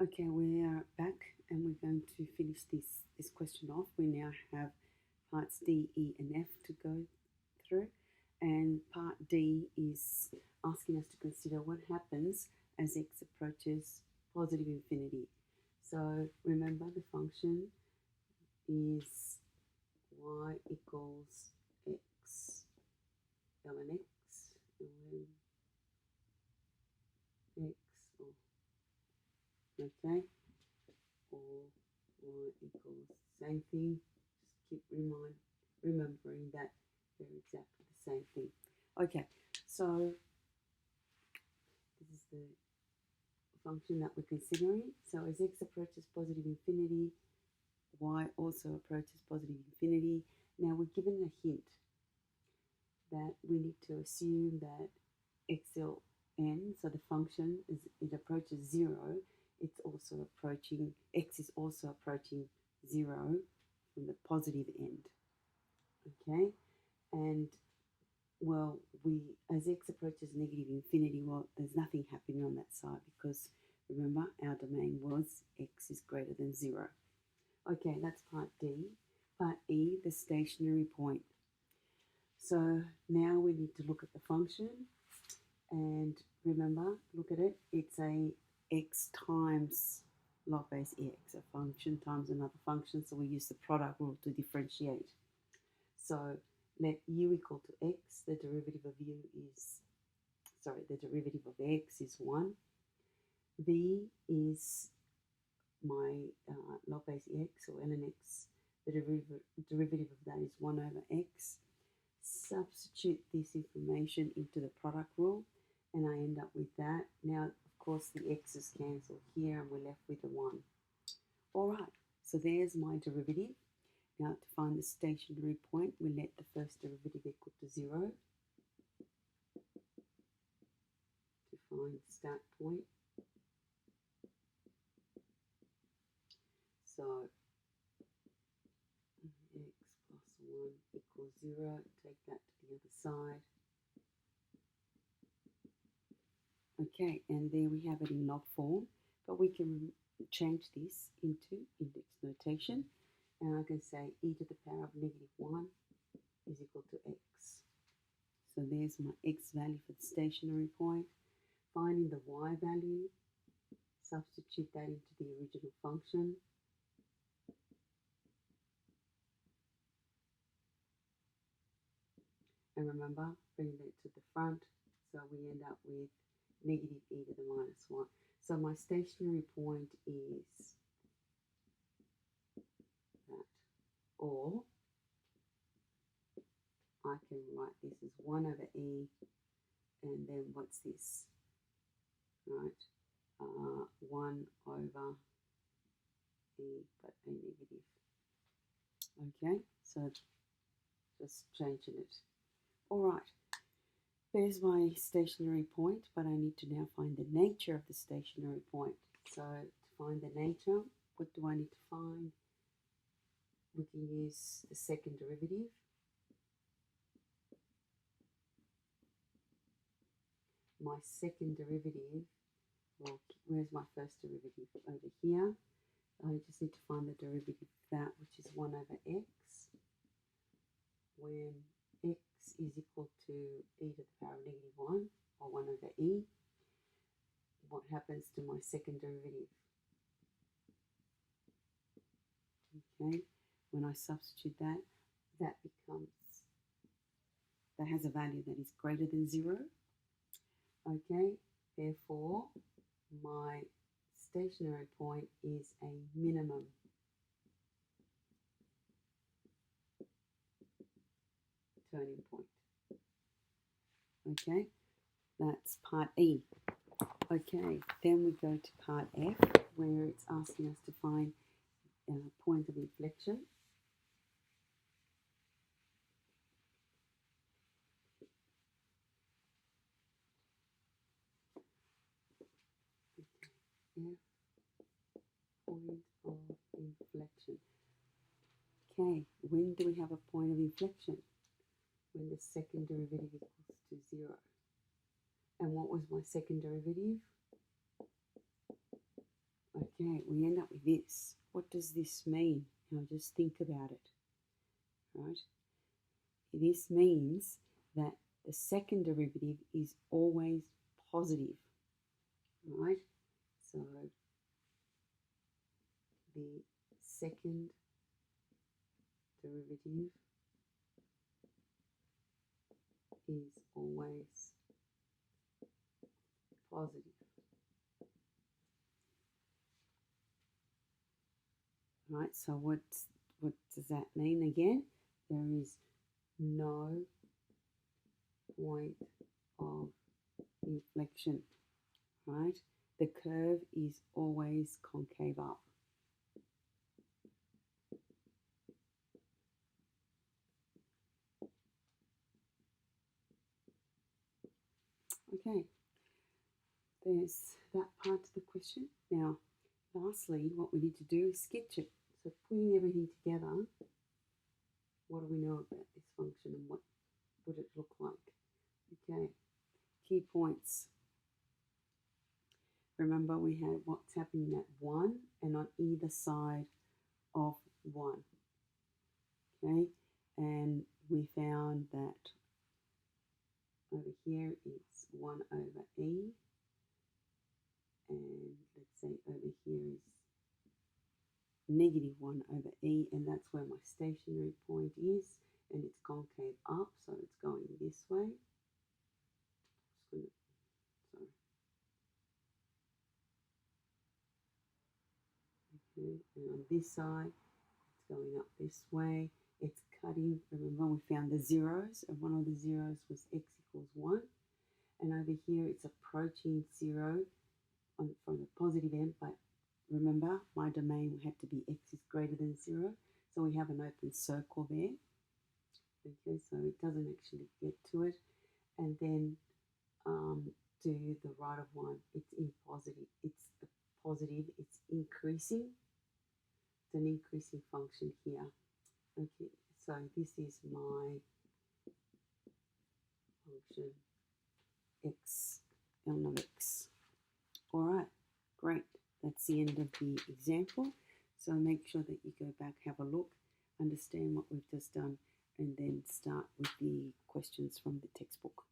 Okay, we are back and we're going to finish this question off. We now have parts D, E, and F to go through, and part D is asking us to consider what happens as x approaches positive infinity. So remember, the function is y equals x ln x, ln x, okay, or y equals same thing. Just keep remembering that they're exactly the same thing. Okay, so this is the function that we're considering. So as x approaches positive infinity, y also approaches positive infinity. Now we're given a hint that we need to assume that xln, so the function, as it approaches 0, it's also approaching, x is also approaching 0 from the positive end. Okay, and well, as x approaches negative infinity, well, there's nothing happening on that side because remember our domain was x is greater than 0. Okay, that's part D. Part E, the stationary point. So now we need to look at the function, and remember, look at it, it's a x times log base x, a function times another function, so we use the product rule to differentiate. So let u equal to x, the derivative of x is 1. V is my log base x, or ln x, the derivative of that is 1 over x. Substitute this information into the product rule, and I end up with that. Now, of course, the x's cancel here, and we're left with a 1. All right, so there's my derivative. Now, to find the stationary point, we let the first derivative equal to 0. To find the start point. So, x plus 1 equals 0. Take that to the other side. Okay, and there we have it in log form, but we can change this into index notation, and I can say e to the power of -1 is equal to x. So there's my x value for the stationary point. Finding the y value, substitute that into the original function. And remember, bringing that to the front, so we end up with negative e to the -1. So my stationary point is that. Or I can write this as 1 over e, and then what's this? Right, 1 over e, but a negative. Okay, so just changing it. All right, there's my stationary point, but I need to now find the nature of the stationary point. So to find the nature, what do I need to find? We can use the second derivative. My second derivative, well, where's my first derivative? Over here. I just need to find the derivative of that, which is 1 over x, when x is equal to e to the power of -1, or 1 over e. What happens to my second derivative? Okay, when I substitute that, that has a value that is greater than 0. Okay, therefore my stationary point is a minimum. Turning point. Okay, that's part E. Okay, then we go to part F, where it's asking us to find a point of inflection. F, point of inflection. Okay, when do we have a point of inflection? When the second derivative equals to 0. And what was my second derivative? Okay, Okay, we end up with this. What does this mean? Now just think about it, right? This means that the second derivative is always positive, right? So the second derivative is always positive. Right, so what does that mean again? There is no point of inflection, right? The curve is always concave up. Okay, there's that part to the question. Now, lastly, what we need to do is sketch it. So putting everything together, what do we know about this function and what would it look like? Okay, key points. Remember, we had what's happening at 1 and on either side of 1. Okay, and we found that over here it's 1 over e, and let's say over here is negative 1 over e, and that's where my stationary point is, and it's concave up, so it's going this way. Sorry. Okay, and on this side, it's going up this way. It's cutting, remember we found the zeros, and one of the zeros was x equals 1. And over here it's approaching 0 from the positive end, but remember my domain had to be x is greater than 0. So we have an open circle there. Okay, so it doesn't actually get to it. And then to the right of 1, it's in positive. It's the positive, it's increasing. It's an increasing function here. Okay, so this is my function x, ln of x. All right, great. That's the end of the example. So make sure that you go back, have a look, understand what we've just done, and then start with the questions from the textbook.